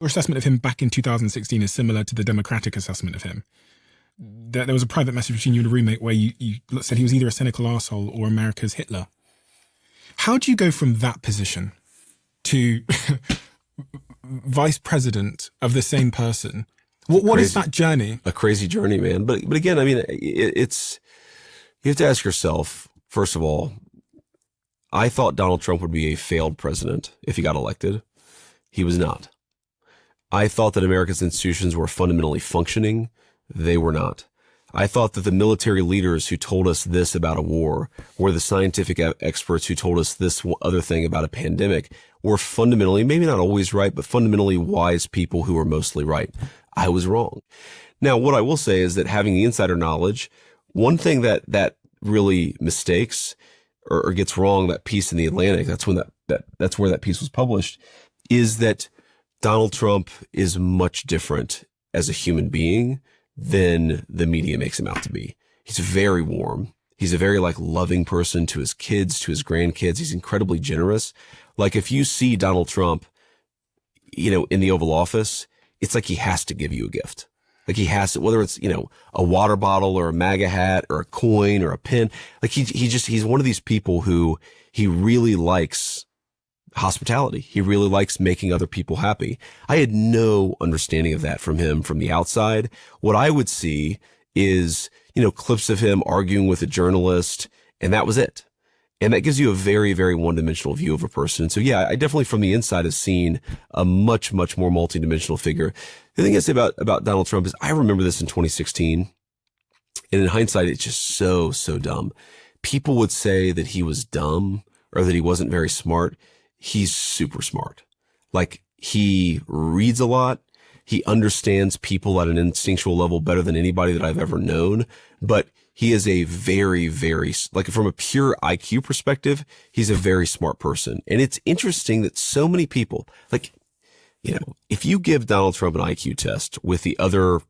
Your assessment of him back in 2016 is similar to the Democratic assessment of him. There was a private message between you and a roommate where you said he was either a cynical arsehole or America's Hitler. How do you go from that position to vice president of the same person? What is that journey? A crazy journey, man. But again, I mean, it's, you have to ask yourself, first of all, I thought Donald Trump would be a failed president if he got elected. He was not. I thought that America's institutions were fundamentally functioning. They were not. I thought that the military leaders who told us this about a war, or the scientific experts who told us this other thing about a pandemic, were fundamentally, maybe not always right, but fundamentally wise people who were mostly right. I was wrong. Now, what I will say is that having the insider knowledge, one thing that really mistakes or gets wrong, that piece in the Atlantic, that's where that piece was published, is that Donald Trump is much different as a human being than the media makes him out to be. He's very warm. He's a very loving person to his kids, to his grandkids. He's incredibly generous. Like if you see Donald Trump, in the Oval Office, it's like he has to give you a gift. Like he has to, whether it's, a water bottle or a MAGA hat or a coin or a pin. Like he's one of these people who he really likes hospitality. He really likes making other people happy. I had no understanding of that from him from the outside. What I would see is, clips of him arguing with a journalist, and that was it. And that gives you a very, very one-dimensional view of a person. So yeah, I definitely from the inside have seen a much, much more multi-dimensional figure. The thing I say about Donald Trump is I remember this in 2016. And in hindsight, it's just so, so dumb. People would say that he was dumb or that he wasn't very smart. He's super smart. Like he reads a lot. He understands people at an instinctual level better than anybody that I've ever known. But he is a very, very, from a pure IQ perspective, he's a very smart person. And it's interesting that so many people, if you give Donald Trump an IQ test with the other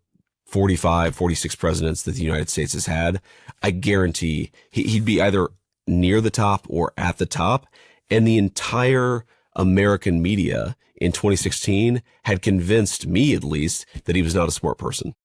45, 46 presidents that the United States has had, I guarantee he'd be either near the top or at the top. And the entire American media in 2016 had convinced me, at least, that he was not a smart person.